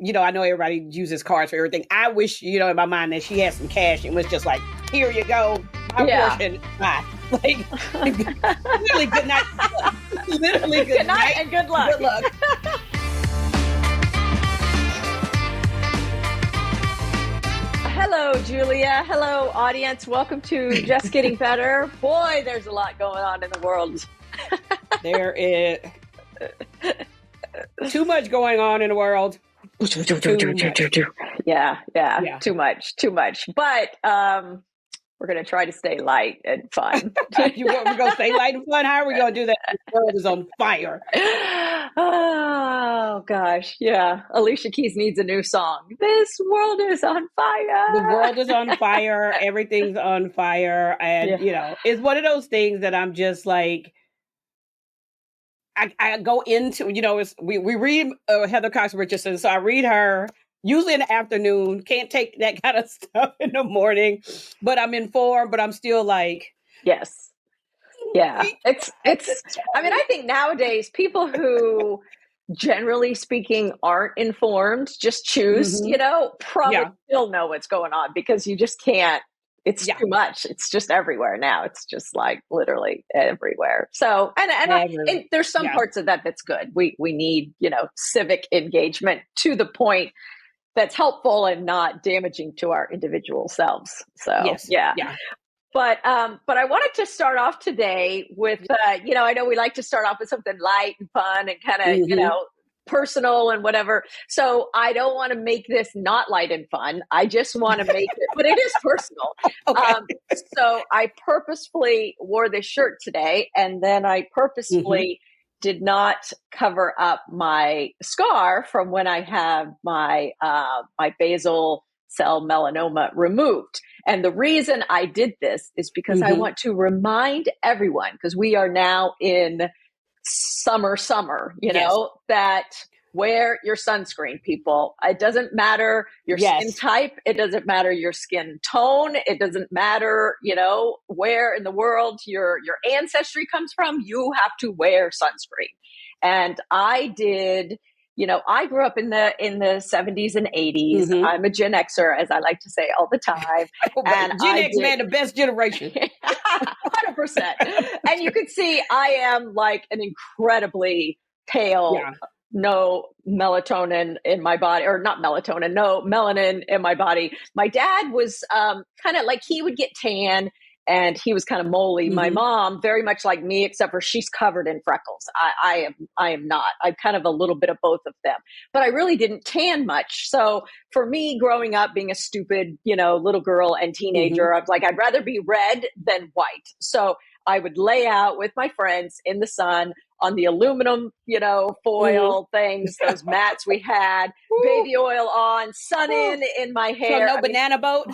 I know everybody uses cards for everything. I wish, in my mind that she had some cash and was just like, here you go, my portion. Bye. Like, literally good night. Literally good night and good luck. Good luck. Hello, Julia. Hello, audience. Welcome to Just Getting Better. Boy, there's a lot going on in the world. There is too much going on in the world. Yeah. Too much. But we're going to try to stay light and fun. We're going to stay light and fun? How are we going to do that? The world is on fire. Oh, gosh. Yeah. Alicia Keys needs a new song. This world is on fire. The world is on fire. Everything's on fire. And, it's one of those things that I'm just like, I go into, we read Heather Cox Richardson. So I read her usually in the afternoon. Can't take that kind of stuff in the morning, but I'm informed, but I'm still like, yes. Yeah. It's, I think nowadays people who generally speaking aren't informed, just choose, probably still know what's going on because you just can't. It's too much. It's just everywhere now. It's just like literally everywhere. So, and there's some parts of that that's good. We need, civic engagement to the point that's helpful and not damaging to our individual selves. So, yeah. But I wanted to start off today with, I know we like to start off with something light and fun and kind of, personal and whatever. So I don't want to make this not light and fun. I just want to make it, but it is personal. Okay. So I purposefully wore this shirt today, and then I purposefully did not cover up my scar from when I had my basal cell melanoma removed. And the reason I did this is because I want to remind everyone, because we are now in summer, that wear your sunscreen, people. It doesn't matter your skin type. It doesn't matter your skin tone. It doesn't matter, where in the world your ancestry comes from. You have to wear sunscreen. And I did, I grew up in the 70s and 80s. I'm a Gen Xer, as I like to say all the time. And Gen X, man, the best generation. 100%. And you can see I am like an incredibly pale, no melatonin in my body, or not melatonin, no melanin in my body. My dad was kind of like, he would get tan and he was kind of moly. My mom, very much like me, except for she's covered in freckles. I am not. I'm kind of a little bit of both of them, but I really didn't tan much. So for me, growing up, being a stupid, little girl and teenager, I was like, I'd rather be red than white. So I would lay out with my friends in the sun on the aluminum, foil things, those mats we had, baby oil on, sun in my hair. So banana boat?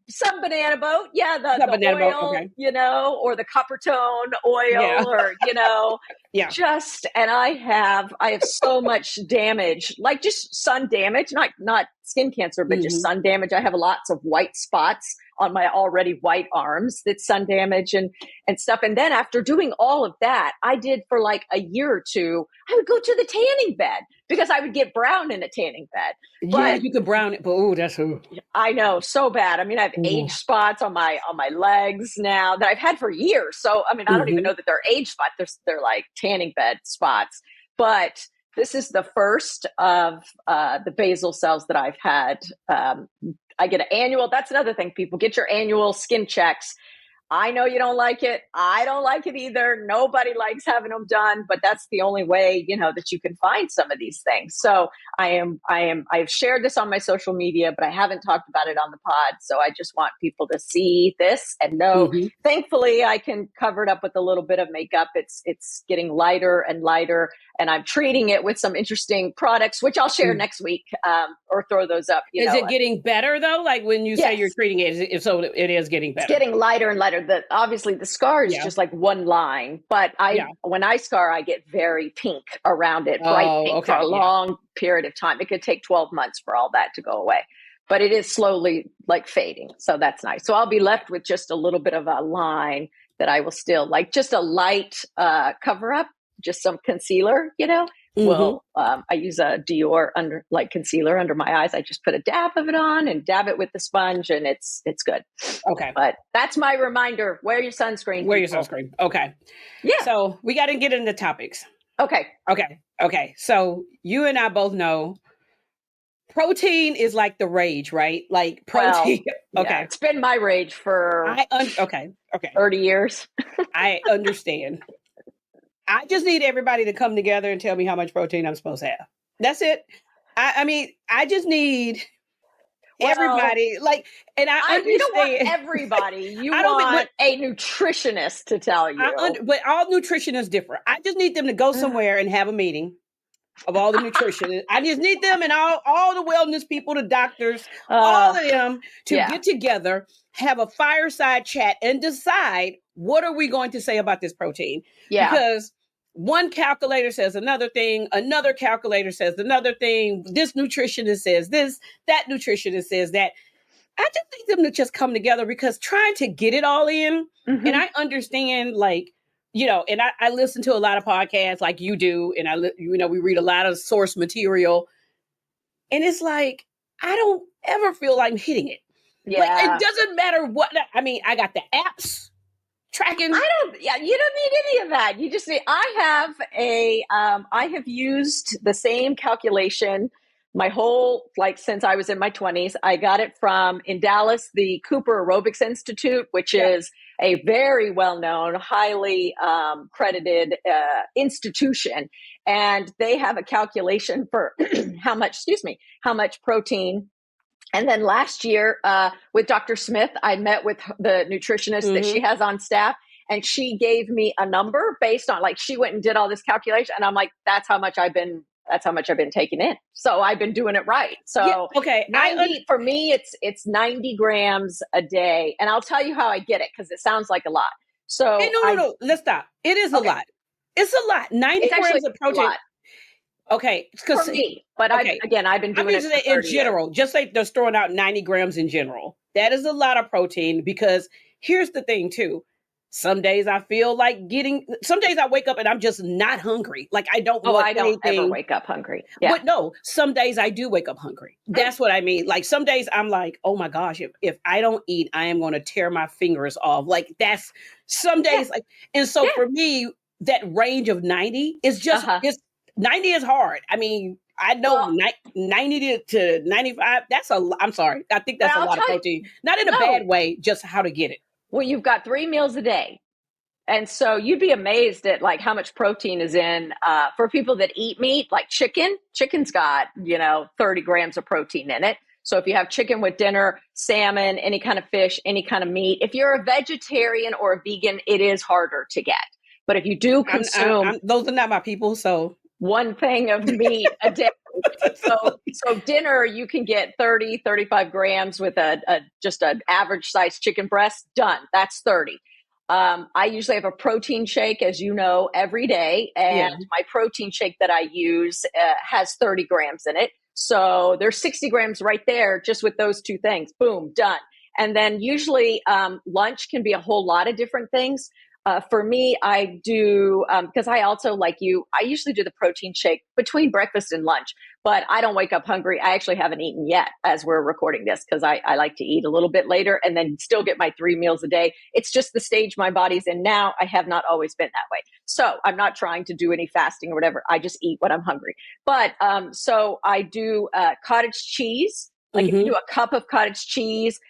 Some banana boat. Yeah. The banana oil, boat, okay. Or the copper tone oil or, and I have so much damage, like just sun damage, not skin cancer, but just sun damage. I have lots of white spots on my already white arms. That's sun damage and stuff. And then after doing all of that, I did for like a year or two, I would go to the tanning bed because I would get brown in a tanning bed. But you could brown it, but I know, so bad. I mean, I have age spots on my legs now that I've had for years. So, I mean, I don't even know that they're age spots. They're like tanning bed spots. But this is the first of the basal cells that I've had. I get an annual. That's another thing, people. Get your annual skin checks. I know you don't like it. I don't like it either. Nobody likes having them done, but that's the only way, that you can find some of these things. So I've shared this on my social media, but I haven't talked about it on the pod. So I just want people to see this and know, thankfully I can cover it up with a little bit of makeup. It's getting lighter and lighter, and I'm treating it with some interesting products, which I'll share next week, or throw those up. Is it getting better though? Like when you say you're treating it, so it is getting better. It's getting lighter and lighter. Obviously the scar is just like one line, but when I scar, I get very pink around it, bright pink for a long period of time. It could take 12 months for all that to go away, but it is slowly like fading. So that's nice. So I'll be left with just a little bit of a line that I will still like, just a light cover up, just some concealer, will, I use a Dior concealer under my eyes. I just put a dab of it on and dab it with the sponge, and it's good. Okay. But that's my reminder. Wear your sunscreen. Wear your sunscreen. Okay. Yeah. So we got to get into topics. Okay. So you and I both know protein is like the rage, right? Like protein. Well, okay. Yeah, it's been my rage for 30 years. I understand. I just need everybody to come together and tell me how much protein I'm supposed to have. That's it. I mean, I just need everybody. Like, and I understand. You don't want everybody. You want a nutritionist to tell you. But all nutritionists differ. I just need them to go somewhere and have a meeting of all the nutritionists. I just need them and all the wellness people, the doctors, all of them to get together, have a fireside chat, and decide what are we going to say about this protein. Yeah. Because one calculator says another thing, another calculator says another thing, this nutritionist says this, that nutritionist says that. I just need them to just come together, because trying to get it all in, and I understand, like, you know, and I listen to a lot of podcasts like you do, and we read a lot of source material, and it's like, I don't ever feel like I'm hitting it. Yeah. Like, it doesn't matter what, I mean, I got the apps tracking. You don't need any of that. You just need, I have used the same calculation my whole, since I was in my 20s. I got it in Dallas, the Cooper Aerobics Institute, which is a very well-known, highly credited institution. And they have a calculation for how much protein. And then last year with Dr. Smith, I met with the nutritionist that she has on staff, and she gave me a number based on, she went and did all this calculation, and I'm like, that's how much I've been taking in. So I've been doing it right. So for me, it's 90 grams a day. And I'll tell you how I get it, because it sounds like a lot. So no, let's stop. It is a lot. It's a lot. 90 grams of protein. Okay, for me, but I've been doing it for in general. Just like they're throwing out 90 grams in general. That is a lot of protein, because here's the thing too. Some days I feel like some days I wake up and I'm just not hungry. Like, I don't want anything. I don't ever wake up hungry. Yeah. But no, some days I do wake up hungry. That's what I mean. Like, some days I'm like, oh my gosh, if I don't eat, I am going to tear my fingers off. Like, that's some days. And so for me, that range of 90 is just, 90 is hard. I mean, I know 90 to 95, I'm sorry. I think that's a lot of protein. Not in a bad way, just how to get it. Well, you've got 3 meals a day. And so you'd be amazed at how much protein is in, for people that eat meat, like chicken. Chicken's got, 30 grams of protein in it. So if you have chicken with dinner, salmon, any kind of fish, any kind of meat, if you're a vegetarian or a vegan, it is harder to get. But if you do consume, those are not my people. So one thing of meat a day. So dinner, you can get 30, 35 grams with just an average size chicken breast. Done. That's 30. I usually have a protein shake, as you know, every day. And my protein shake that I use has 30 grams in it. So there's 60 grams right there, just with those two things. Boom, done. And then usually lunch can be a whole lot of different things. For me, I do, because I also, like you, I usually do the protein shake between breakfast and lunch, but I don't wake up hungry. I actually haven't eaten yet as we're recording this, because I like to eat a little bit later and then still get my 3 meals a day. It's just the stage my body's in now. I have not always been that way. So I'm not trying to do any fasting or whatever. I just eat when I'm hungry. But so I do cottage cheese. If you do a cup of cottage cheese,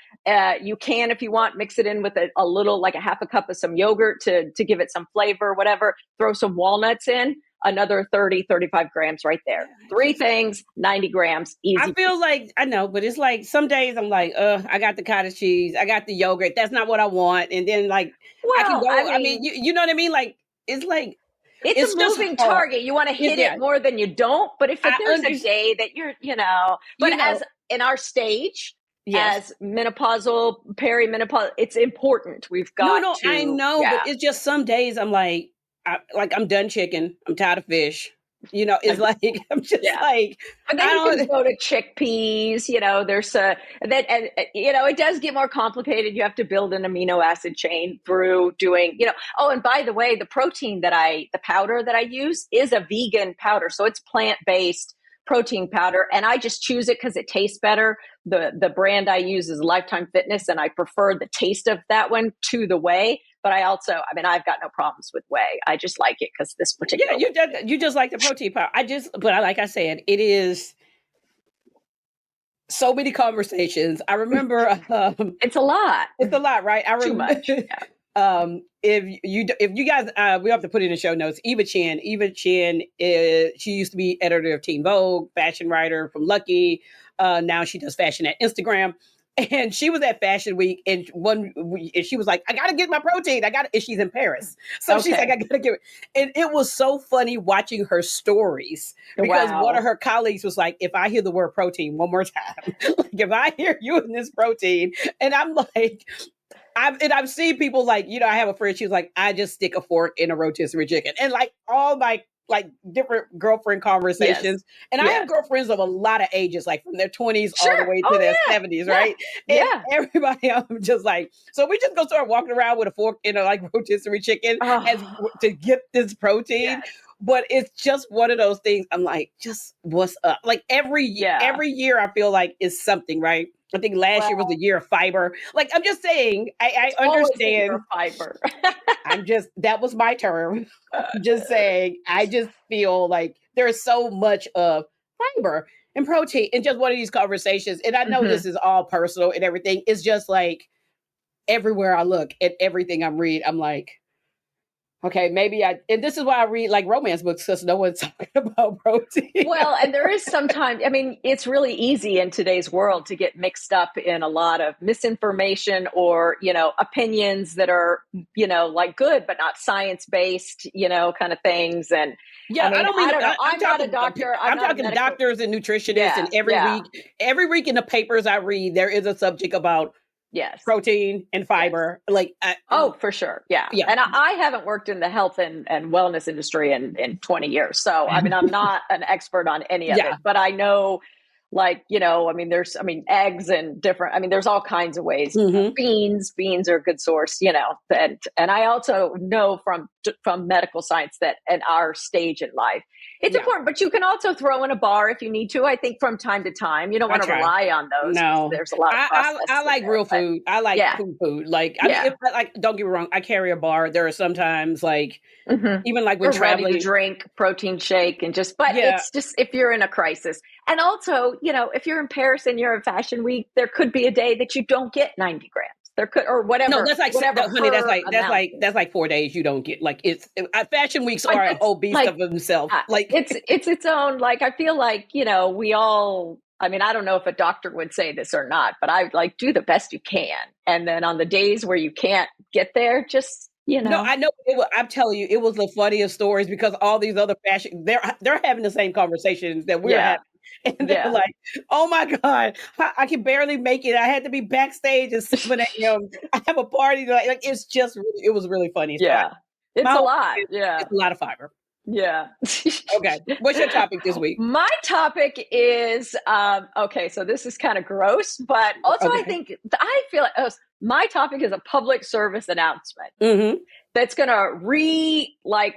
you can, if you want, mix it in with a little, like a half a cup of some yogurt to give it some flavor, whatever. Throw some walnuts in, another 30, 35 grams right there. 3 things, 90 grams, easy. I feel like, I know, but it's like some days I'm like, I got the cottage cheese, I got the yogurt. That's not what I want. And then I can go, I mean, you know what I mean? Like, it's like, it's a moving target. You want to hit it more than you don't. But if there's a day that you're, as in our stage, as menopausal, perimenopause, it's important. We've got to. I know, but it's just some days I'm like, I'm done chicken. I'm tired of fish. It's like, I'm just like, but then you can go to chickpeas, there's it does get more complicated. You have to build an amino acid chain through doing, oh, and by the way, the protein the powder that I use is a vegan powder. So it's plant-based protein powder. And I just choose it because it tastes better. The brand I use is Lifetime Fitness, and I prefer the taste of that one to the whey. But I've got no problems with whey. I just like it because this particular. Yeah, you just like the protein powder. Like I said, it is so many conversations. I remember. It's a lot. It's a lot, right? I remember. Too much. Yeah. If you guys, we have to put in the show notes. Eva Chen she used to be editor of Teen Vogue, fashion writer from Lucky. Now she does fashion at Instagram. And she was at Fashion Week, and she was like, "I gotta get my protein. And she's in Paris, so she's like, "I gotta get it." And it was so funny watching her stories because one of her colleagues was like, "If I hear the word protein one more time, like if I hear you in this protein," and I'm like, I've seen people like, I have a friend. She was like, "I just stick a fork in a rotisserie chicken," and like all my different girlfriend conversations. And I have girlfriends of a lot of ages, like from their 20s all the way to their 70s, right? And everybody else just like, so we just go start walking around with a fork in a rotisserie chicken to get this protein. Yes. But it's just one of those things. I'm like, just what's up? Like every year I feel like is something, right? I think last year was the year of fiber. Like, I'm just saying, I understand fiber. that was my term. I'm just saying, I just feel like there's so much of fiber and protein in just one of these conversations. And I know this is all personal and everything. It's just like everywhere I look at everything I'm reading, I'm like, okay, and this is why I read like romance books, because no one's talking about protein. Well, and there is sometimes, it's really easy in today's world to get mixed up in a lot of misinformation or, opinions that are, like good, but not science-based, kind of things. And I don't know. I'm not a doctor. I'm talking doctors and nutritionists, and every week in the papers I read, there is a subject about protein and fiber. Like, for sure. Yeah. And I haven't worked in the health and wellness industry in 20 years. So, I'm not an expert on any of it, but I know there's eggs and different, there's all kinds of ways. Beans are a good source, and I also know from medical science that at our stage in life, it's important, but you can also throw in a bar if you need to. I think from time to time, you don't want to rely on those. No, there's a lot of I like real food. I like food. Like, don't get me wrong. I carry a bar. There are sometimes even like when traveling, ready to drink protein shake and it's just if you're in a crisis. And also, if you're in Paris and you're at Fashion Week, there could be a day that you don't get 90 grams. There could, or whatever. No, that's like, honey, that's like 4 days you don't get. Like, Fashion Weeks are a whole beast of themselves. Like, it's its own. Like, I feel like we all. I don't know if a doctor would say this or not, but I do the best you can, and then on the days where you can't get there, just. No, I know. I'm telling you, it was the funniest stories because all these other fashion, they're having the same conversations that we're having. And they're like, "Oh my God, I can barely make it. I had to be backstage at 7 a.m. I have a party." Like it's just, it was really funny. Yeah, it's a lot. Yeah, it's a lot of fiber. Yeah. Okay. What's your topic this week? My topic is, so this is kind of gross, but also I feel like my topic is a public service announcement that's going to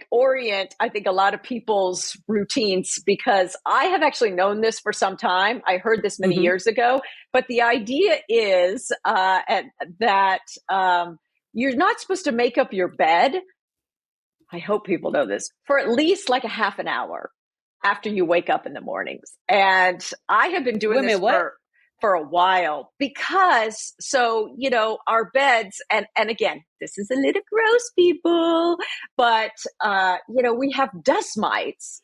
orient, I think, a lot of people's routines, because I have actually known this for some time. I heard this many years ago, but the idea is that you're not supposed to make up your bed. I hope people know this, for at least like a half an hour after you wake up in the mornings. And I have been doing this for a while because, our beds, and again, this is a little gross, people, but, we have dust mites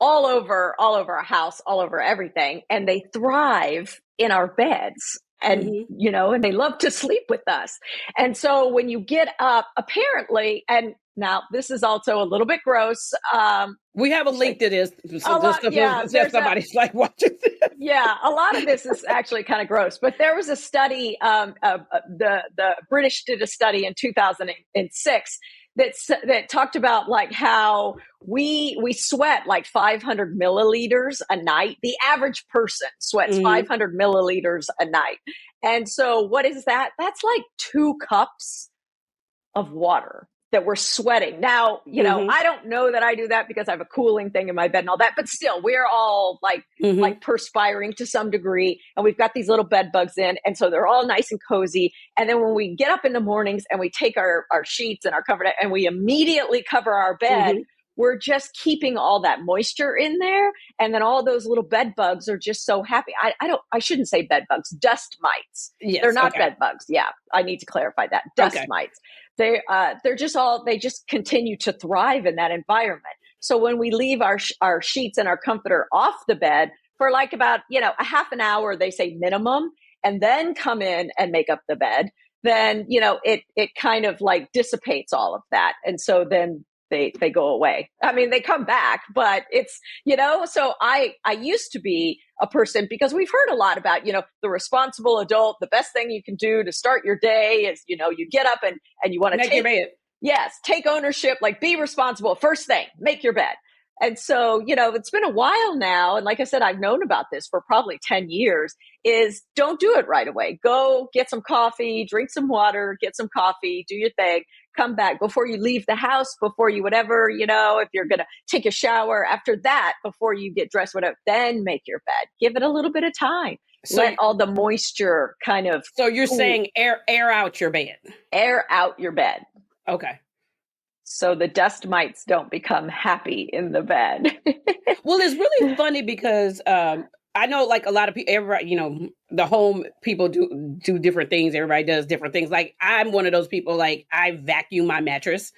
all over our house, all over everything. And they thrive in our beds. And, and they love to sleep with us. And so when you get up, apparently, and now this is also a little bit gross. We have a link to this. Somebody's watching this. Yeah, a lot of this is actually kind of gross. But there was a study, the British did a study in 2006 that talked about like how we sweat like 500 milliliters a night. The average person sweats 500 milliliters a night. And so what is that? That's like 2 cups of water that we're sweating. Now, I don't know that I do that because I have a cooling thing in my bed and all that, but still, we're all like perspiring to some degree, and we've got these little bed bugs in, and so they're all nice and cozy. And then when we get up in the mornings and we take our sheets and our cover and we immediately cover our bed, we're just keeping all that moisture in there. And then all those little bed bugs are just so happy. I shouldn't say bed bugs, dust mites. Yes, they're not bed bugs. Yeah. I need to clarify that. Dust mites. They're just continue to thrive in that environment. So when we leave our sheets and our comforter off the bed for like about, a half an hour, they say minimum, and then come in and make up the bed, then, it kind of like dissipates all of that. And so then they go away. I mean, they come back, but it's, so I used to be a person, because we've heard a lot about, the responsible adult. The best thing you can do to start your day is, you get up and you want to make your bed. Yes, take ownership, like be responsible. First thing, make your bed. And so, it's been a while now. And like I said, I've known about this for probably 10 years, is don't do it right away. Go get some coffee, drink some water, get some coffee, do your thing, come back before you leave the house, before you whatever, if you're going to take a shower after that, before you get dressed, whatever, then make your bed. Give it a little bit of time. So, let all the moisture kind of. So you're saying air out your bed. Air out your bed. Okay. So the dust mites don't become happy in the bed. Well, it's really funny because I know like a lot of people, everybody, the home people do different things. Everybody does different things. Like I'm one of those people, like I vacuum my mattress.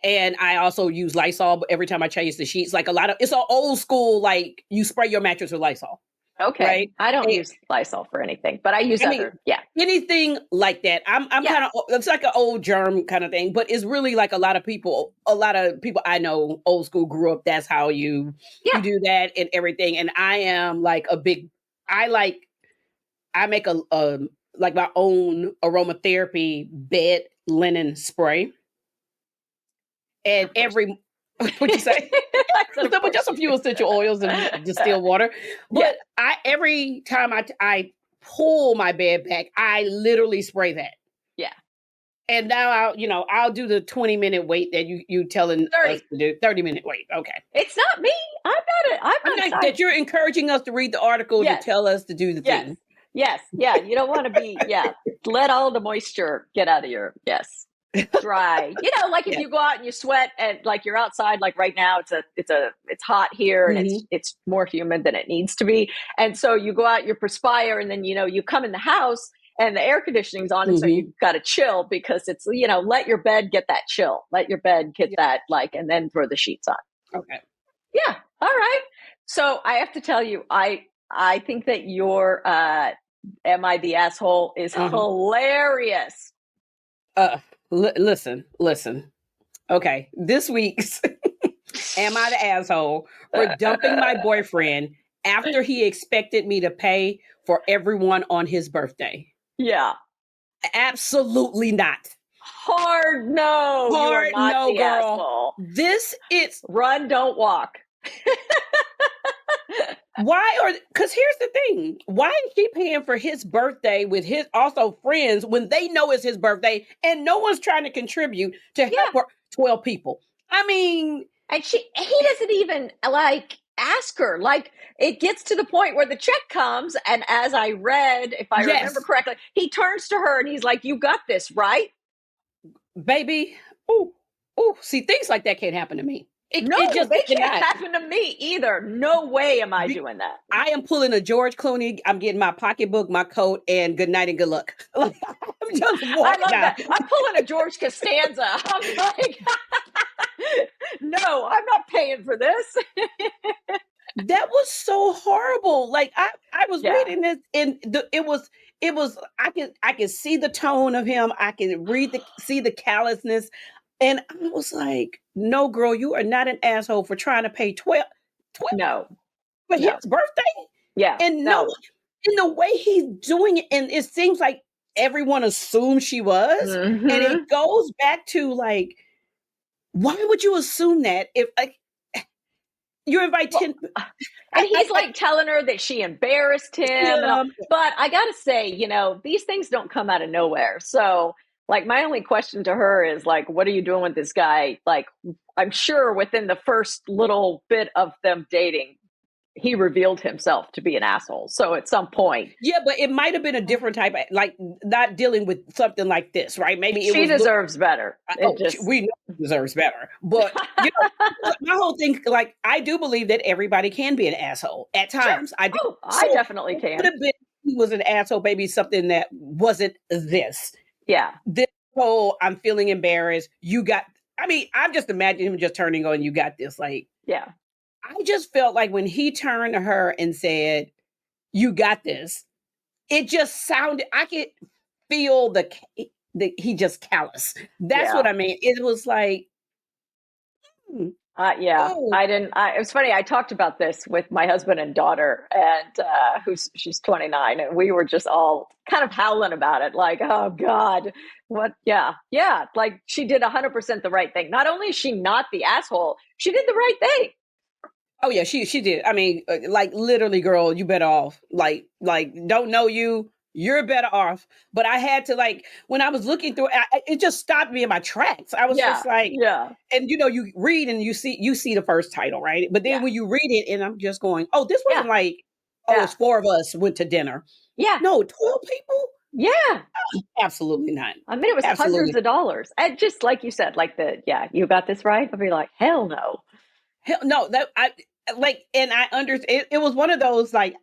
And I also use Lysol every time I change the sheets. Like it's an old school, like you spray your mattress with Lysol. Okay. Right? I don't use Lysol for anything, but I use anything like that. I'm kind of, it's like an old germ kind of thing, but it's really like a lot of people I know old school grew up. That's how you do that and everything. And I am like I make a like my own aromatherapy bed linen spray. And what'd you say? But just a few essential oils and distilled water. But every time I pull my bed back, I literally spray that. Yeah. And now I'll do the 20-minute wait that you telling us to do. 30-minute wait. Okay. It's not me. I'm not that you're encouraging us to read the article to tell us to do the thing. Yes. Yeah. You don't want to be. Let all the moisture get out of your. Yes. Dry. Like if you go out and you sweat and like you're outside, like right now it's hot here and it's more humid than it needs to be. And so you go out, you perspire, and then you come in the house and the air conditioning's on, and so you've got to chill because it's let your bed get that chill. Let your bed get that and then throw the sheets on. Okay. Yeah. All right. So I have to tell you, I think that your Am I the Asshole is hilarious. Listen. Okay, this week's Am I the Asshole for dumping my boyfriend after he expected me to pay for everyone on his birthday? Yeah. Absolutely not. Hard no. Hard no, girl. Asshole. This is run, don't walk. Because here's the thing. Why is she paying for his birthday with his also friends when they know it's his birthday and no one's trying to contribute to help her 12 people? I mean, and he doesn't even like ask her. Like it gets to the point where the check comes, and as I read, if I remember correctly, he turns to her and he's like, "You got this, right, baby?" See, things like that can't happen to me. They can't happen to me either. No way am I doing that. I am pulling a George Clooney. I'm getting my pocketbook, my coat, and good night and good luck. I'm just walking I love that. I'm pulling a George Costanza. I'm like, no, I'm not paying for this. That was so horrible. Like I was reading this, and it was. I could see the tone of him. I can see the callousness. And I was like, no, girl, you are not an asshole for trying to pay 12 no. for his birthday. Yeah. And no, in the way he's doing it, and it seems like everyone assumed she was. And it goes back to like, why would you assume that if like you invite 10 and he's like telling her that she embarrassed him. Yeah. But I got to say, these things don't come out of nowhere. So like my only question to her is like, what are you doing with this guy? Like, I'm sure within the first little bit of them dating, he revealed himself to be an asshole. So at some point. Yeah, but it might have been a different type of, like, not dealing with something like this, right? Maybe she deserves better. We know she deserves better. But, my whole thing, like, I do believe that everybody can be an asshole at times. Sure. I do. Oh, I definitely can. Could have been he was an asshole, maybe something that wasn't this. Yeah. This whole, I'm feeling embarrassed. I'm just imagining him just turning on, you got this. Like, yeah. I just felt like when he turned to her and said, you got this, it just sounded, I could feel the he just callous. That's what I mean. It was like, it was funny. I talked about this with my husband and daughter, and she's 29, and we were just all kind of howling about it. Like, oh God, what? Yeah. Like she did 100% the right thing. Not only is she not the asshole, she did the right thing. Oh yeah, she did. I mean, like literally, girl, you better off. Like don't know you. You're better off. But I had to, like, when I was looking through, it just stopped me in my tracks. I was just like, and you read and you see the first title, right? But then when you read it, and I'm just going, oh, this wasn't like, it's 4 of us went to dinner. Yeah. No, 12 people? Yeah. Oh, absolutely not. I mean, it was hundreds of dollars. And just like you said, like you got this right? I'd be like, hell no. Hell no. And I understand. It was one of those, like,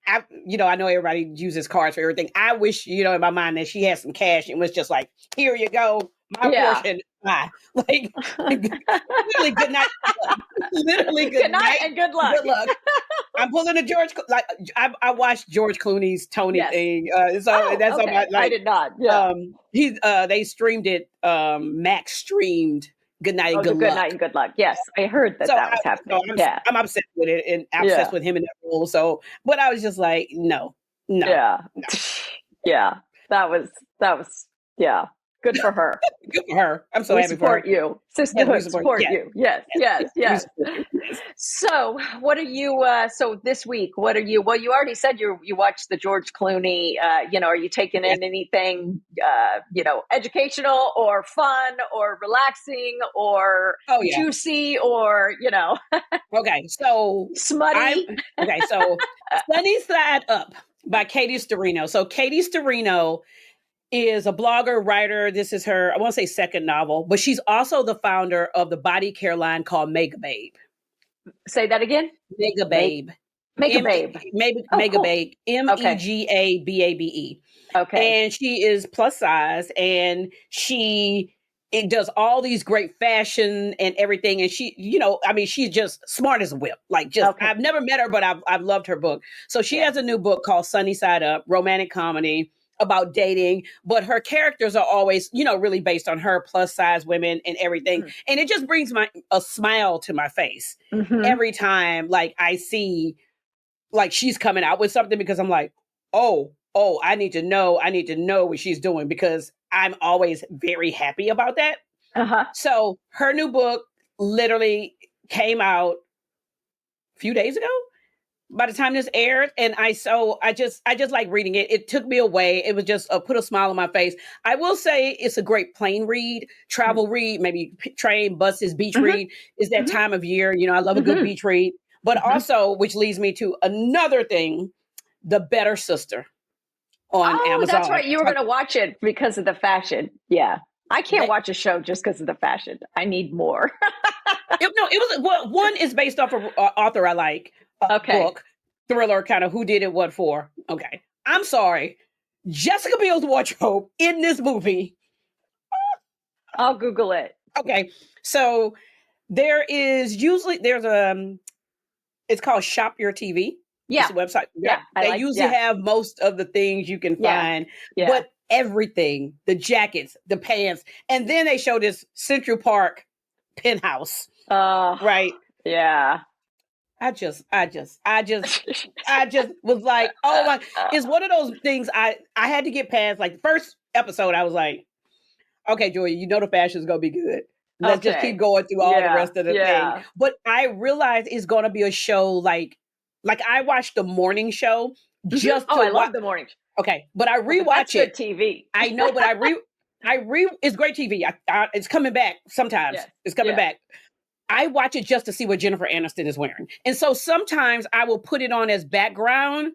I know everybody uses cards for everything. I wish, in my mind that she had some cash and was just like, here you go, my portion. Bye. Like, literally, good night. Literally, good night and good luck. Good luck. I'm pulling a George. Like, I watched George Clooney's Tony thing. That's all. Like, I did not. Yeah. They streamed it. Max streamed Good Night and Good Luck. Good Night and Good Luck. Yes, I heard that was happening. I'm upset with it and obsessed with him in that role. So, but I was just like, no. Yeah. Yeah. That was, yeah. Good for her. Good for her. I'm so happy for her. Support you. Sisterhood support you. Yes. So what are you, so this week, well, you already said you watched the George Clooney, are you taking in anything, educational or fun or relaxing or juicy or, Okay. So smutty. So Sunny Side Up by Katie Sturino. So Katie Sturino is a blogger, writer. This is her, I want to say second novel, but she's also the founder of the body care line called Mega Babe. Say that again? Mega Babe. Mega Babe. Mega Babe. MEGABABE. Okay. And she is plus size, and it does all these great fashion and everything. And she, she's just smart as a whip. Like, I've never met her, but I've loved her book. So she has a new book called Sunny Side Up, romantic comedy about dating, but her characters are always, really based on her plus size women and everything. And it just brings a smile to my face every time, like, I see, like, she's coming out with something, because I'm like, oh, I need to know what she's doing, because I'm always very happy about that. So her new book literally came out a few days ago. By the time this aired, and I just like reading it. It took me away. It was just put a smile on my face. I will say it's a great plane read, travel read, maybe train, buses, beach read. Is that time of year. I love a good beach read. But also, which leads me to another thing, The Better Sister on Amazon. That's right. You were going to watch it because of the fashion. Yeah. I can't watch a show just because of the fashion. I need more. One is based off of author I like. Book, thriller, kind of who did it, what for. Okay. I'm sorry. Jessica Biel's wardrobe in this movie. I'll Google it. Okay. So there's it's called Shop Your TV. Yeah. It's a website. Yeah. They usually have most of the things you can find, but everything, the jackets, the pants. And then they show this Central Park penthouse. Right. Yeah. I just was like, oh my, it's one of those things I had to get past. Like the first episode, I was like, okay, Julia, you know the fashion's gonna be good. Let's just keep going through all the rest of the thing. But I realized it's gonna be a show like I watched the morning show just to I love the morning show. Okay, but I rewatch it. Good TV. I know, but it's great TV. It's coming back sometimes. Yes. It's coming back. I watch it just to see what Jennifer Aniston is wearing. And so sometimes I will put it on as background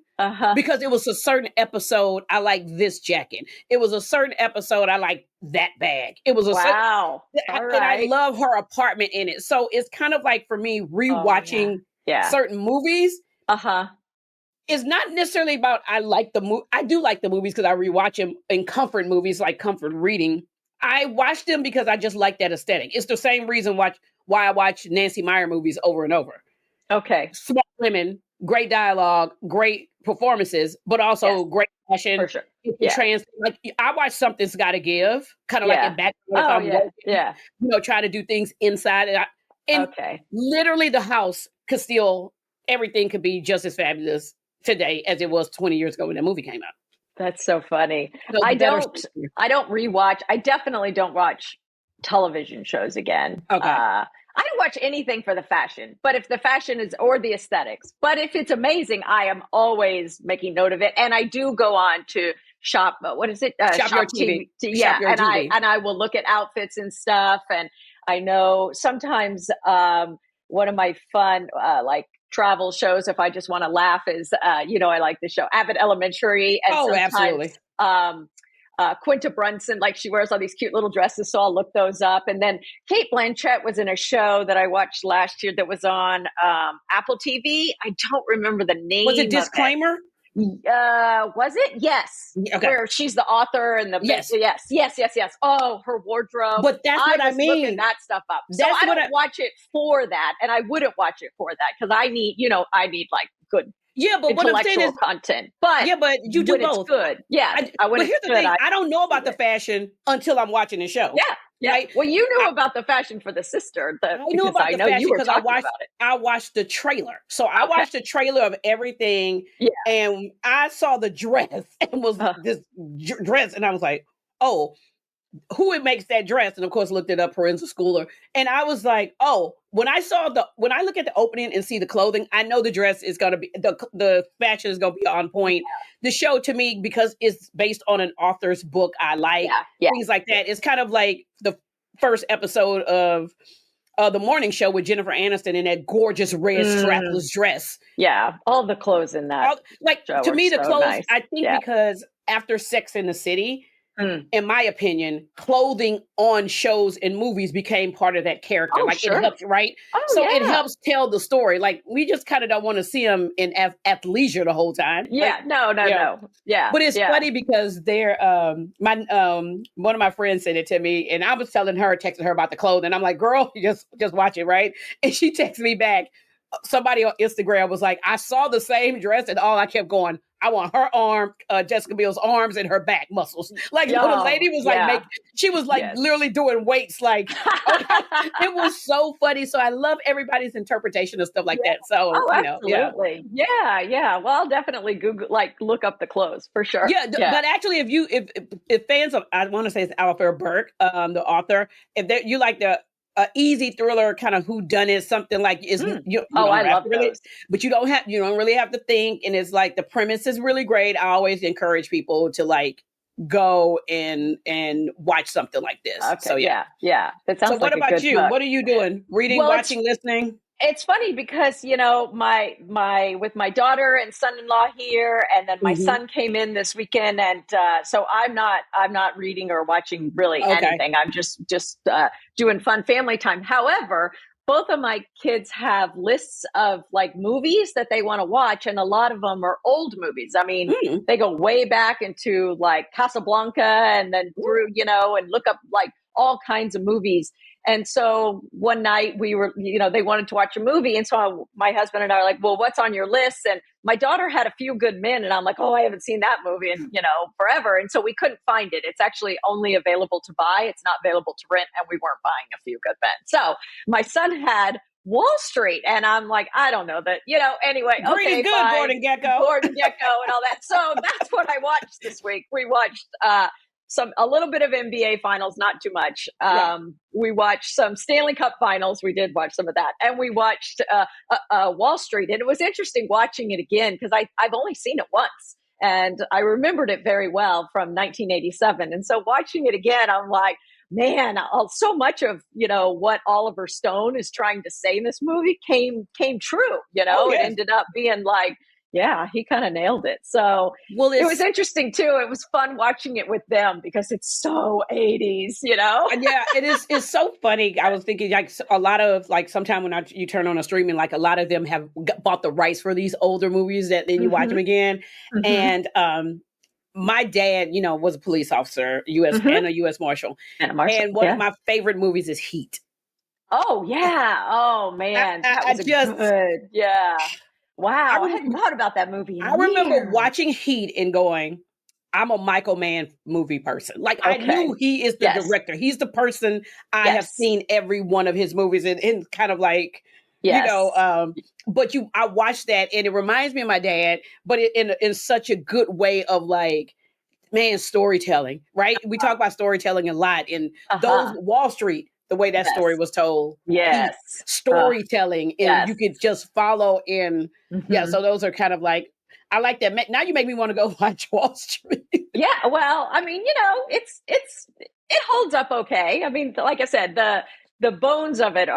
because it was a certain episode. I like this jacket. It was a certain episode. I like that bag. It was a wow. And I love her apartment in it. So it's kind of like for me rewatching certain movies. It's not necessarily about I like the movie. I do like the movies because I rewatch them in comfort movies, like comfort reading. I watch them because I just like that aesthetic. It's the same reason why I watch Nancy Meyer movies over and over. Okay. Smart women, great dialogue, great performances, but also great fashion. For sure. Like I watch Something's Gotta Give, kind of like in background. Trying to do things inside. And literally the house could still, everything could be just as fabulous today as it was 20 years ago when that movie came out. That's so funny. I don't rewatch. I definitely don't watch television shows again. Okay. I don't watch anything for the fashion, but if the fashion is, or the aesthetics, but if it's amazing, I am always making note of it. And I do go on to shop. What is it? Shop Your TV. Yeah. And I will look at outfits and stuff. And I know sometimes, one of my fun, travel shows, if I just want to laugh, is I like the show Abbott Elementary, and absolutely. Quinta Brunson, like she wears all these cute little dresses, so I'll look those up. And then Kate Blanchett was in a show that I watched last year that was on Apple TV. I don't remember the name. Was it Disclaimer? Was it? Yes. Okay. Where she's the author and the yes. Oh, her wardrobe. But that's what I mean. Looking that stuff up. So I don't watch it for that, and I wouldn't watch it for that because I need like good. Yeah, but what I'm saying is content. But you do both. It's good. Yeah. But here's the thing: I don't know about the fashion until I'm watching the show. Yeah. Yeah. Right? Well, you knew about the fashion for the sister. I knew about the fashion because I watched the trailer. So I watched the trailer of everything, and I saw the dress and was this dress, and I was like, oh, who it makes that dress? And of course, looked it up, forensic schooler, and I was like, oh, when I look at the opening and see the clothing, I know the dress is going to be the fashion is going to be on point. The show, to me, because it's based on an author's book, I like things like that. It's kind of like the first episode of the morning show with Jennifer Aniston in that gorgeous red strapless dress. Yeah, all the clothes in that. To me, the clothes. Nice. I think because after Sex in the City. In my opinion, clothing on shows and movies became part of that character. It helps, right? It helps tell the story. Like we just kind of don't want to see them in athleisure the whole time. Yeah, no. Yeah, but it's funny because they're one of my friends said it to me, and I was texting her about the clothing. I'm like, girl, you just watch it, right? And she texted me back. Somebody on Instagram was like, I saw the same dress, and all I kept going, I want her arm, Jessica Biel's arms and her back muscles. Like the lady was she was literally doing weights. Like it was so funny. So I love everybody's interpretation of stuff like that. So absolutely, yeah. Well, I'll definitely Google, look up the clothes for sure. Yeah, but actually, if fans of, I want to say it's Alafair Burke, the author, if you like the easy thriller kind of whodunit, something like I love those. But you don't really have to think, and it's like the premise is really great. I always encourage people to go and watch something like this. Okay, so yeah. That sounds. So what about you? Book. What are you doing? Reading, watching, listening? It's funny because my with my daughter and son-in-law here, and then my son came in this weekend, and so I'm not reading or watching really anything. I'm just doing fun family time. However, both of my kids have lists of movies that they want to watch, and a lot of them are old movies. I mean, they go way back into Casablanca, and then through and look up all kinds of movies. And so one night we were, they wanted to watch a movie. And so my husband and I are like, well, what's on your list? And my daughter had A Few Good Men. And I'm like, oh, I haven't seen that movie in, forever. And so we couldn't find it. It's actually only available to buy. It's not available to rent. And we weren't buying A Few Good Men. So my son had Wall Street. And I'm like, I don't know that, anyway. Green okay, is good, fine. Gordon Gekko. Gordon Gekko and all that. So that's what I watched this week. We watched a little bit of NBA finals, not too much. We watched some Stanley Cup finals. We did watch some of that. And we watched Wall Street. And it was interesting watching it again because I've only seen it once. And I remembered it very well from 1987. And so watching it again, I'm like, man, so much of, what Oliver Stone is trying to say in this movie came true, It ended up being like, yeah, he kind of nailed it. So it was interesting too. It was fun watching it with them because it's so 80s, Yeah, it is. It's so funny. I was thinking like a lot of like sometime when you turn on a streaming, like a lot of them have bought the rights for these older movies that then you watch them again. And my dad, was a police officer, U.S. and a U.S. Marshal. And one of my favorite movies is Heat. Oh, yeah. Oh, man. That was good. Yeah. Wow. I hadn't thought about that movie. I remember watching Heat and going, I'm a Michael Mann movie person. Like I knew he is the director. He's the person I have seen every one of his movies and kind of like, but I watched that and it reminds me of my dad, but in such a good way of like, man, storytelling, right? We talk about storytelling a lot in those Wall Street, the way that story was told. Yes. Storytelling and you could just follow in. Yeah. So those are kind of like, I like that. Now you make me want to go watch Wall Street. Yeah. Well, I mean, it holds up okay. I mean, like I said, the bones of it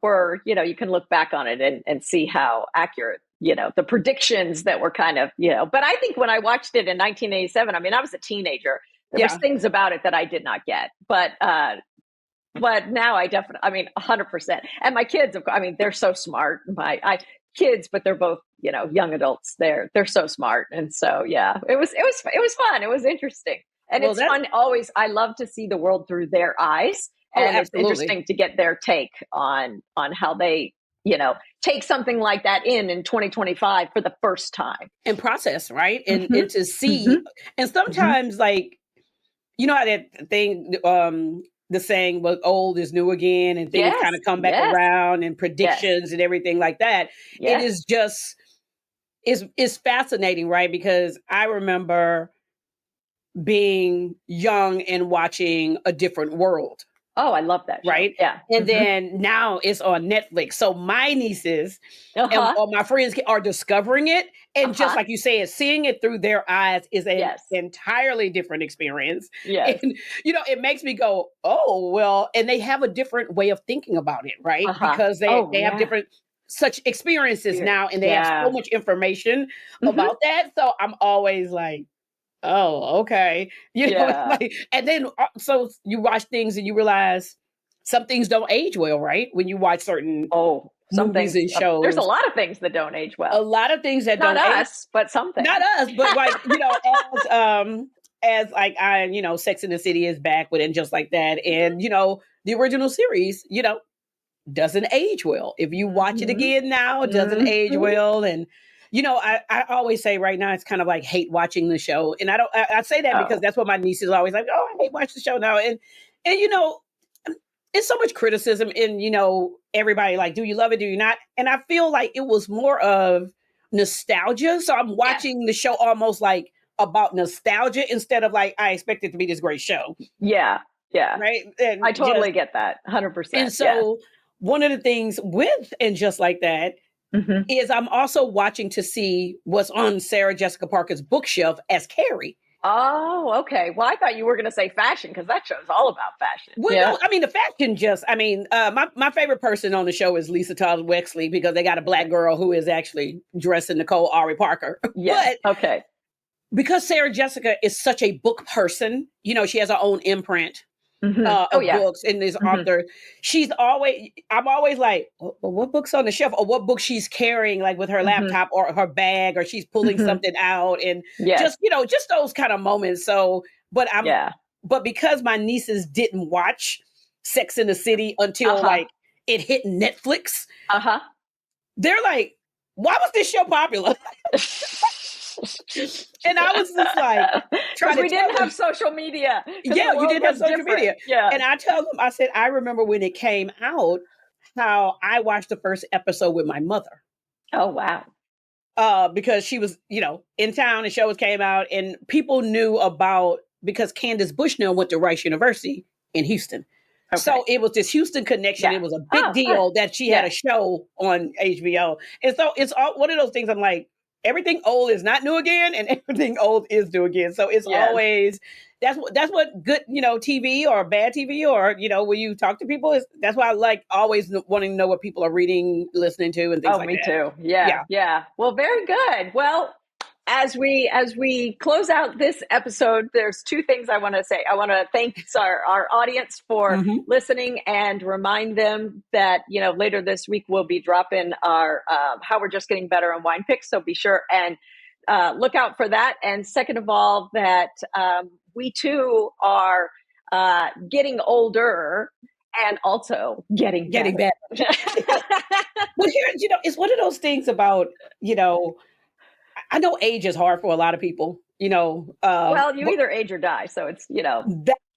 were, you can look back on it and see how accurate, the predictions that were kind of, but I think when I watched it in 1987, I mean, I was a teenager. There was things about it that I did not get, but now I definitely, I mean, 100%. And my kids, I mean, they're so smart. Kids, but they're both, young adults. They're so smart. And so, yeah, it was fun. It was interesting. And it's fun always. I love to see the world through their eyes. And it's interesting to get their take on how they, take something like that in 2025 for the first time. And process, right? And to see. And sometimes like, how that thing, the saying, well, old is new again, and things kind of come back around and predictions and everything like that. It is just, it's fascinating, right? Because I remember being young and watching A Different World. Oh, I love that show. Right? Yeah. And then now it's on Netflix. So my nieces and my friends are discovering it. And just like you said, seeing it through their eyes is an entirely different experience. Yes. And, it makes me go, oh, well, and they have a different way of thinking about it, right? Because they have different such experiences now and they have so much information about that. So I'm always like, oh, okay. Like, and then so you watch things and you realize some things don't age well, right? When you watch certain movies and shows. There's a lot of things that don't age well. A lot of things that not don't us, but some things. Not us, but like, as like Sex and the City is back with and just like that. And the original series, doesn't age well. If you watch it again now, it doesn't age well. And I always say right now, it's kind of like hate watching the show. And I say that because that's what my niece is always like, oh, I hate watching the show now. And it's so much criticism and, everybody like, do you love it? Do you not? And I feel like it was more of nostalgia. So I'm watching the show almost like about nostalgia instead of like, I expect it to be this great show. Yeah. Yeah. Right. And I totally get that. 100%. And so one of the things with, and just like that, is I'm also watching to see what's on Sarah Jessica Parker's bookshelf as Carrie. Oh, okay. Well, I thought you were going to say fashion because that show's all about fashion. Well, no, I mean, the fashion my favorite person on the show is Lisa Todd Wexley because they got a black girl who is actually dressing Nicole Ari Parker. Yes. But because Sarah Jessica is such a book person, she has her own imprint. Of books and this author, I'm always like, well, what book's on the shelf or what book she's carrying, like with her laptop or her bag, or she's pulling something out and just those kind of moments. So, but because my nieces didn't watch Sex and the City until like it hit Netflix, they're like, why was this show popular? And I was just like, because we didn't have social media. Yeah, you didn't have social media. Yeah. And I tell them, I said, I remember when it came out, how I watched the first episode with my mother. Oh, wow. Because she was, in town and shows came out and people knew about, because Candace Bushnell went to Rice University in Houston. Okay. So it was this Houston connection. Yeah. It was a big deal that she had a show on HBO. And so it's all one of those things I'm like, everything old is not new again and everything old is new again. So it's always, that's what good, TV or bad TV or, when you talk to people, that's why I like always wanting to know what people are reading, listening to and things like that. Oh, me too. Yeah. Well, very good. Well, as we close out this episode, there's two things I want to say. I want to thank our audience for listening and remind them that, later this week we'll be dropping our How We're Just Getting Better on Wine Picks. So be sure and look out for that. And second of all, that we too are getting older and also getting better. But here, it's one of those things about, I know age is hard for a lot of people, well, you either age or die. So it's,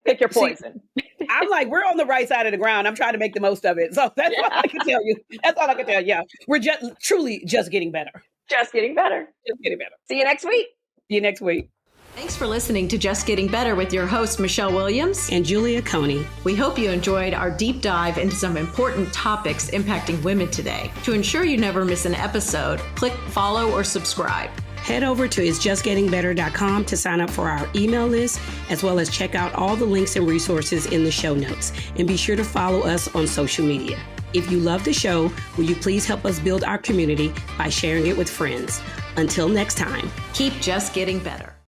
pick your poison. See, I'm like, we're on the right side of the ground. I'm trying to make the most of it. So that's all I can tell you. That's all I can tell you. Yeah. We're truly just getting better. Just getting better. Just getting better. See you next week. See you next week. Thanks for listening to Just Getting Better with your hosts, Michelle Williams and Julia Coney. We hope you enjoyed our deep dive into some important topics impacting women today. To ensure you never miss an episode, click follow or subscribe. Head over to isjustgettingbetter.com to sign up for our email list, as well as check out all the links and resources in the show notes. And be sure to follow us on social media. If you love the show, will you please help us build our community by sharing it with friends? Until next time, keep just getting better.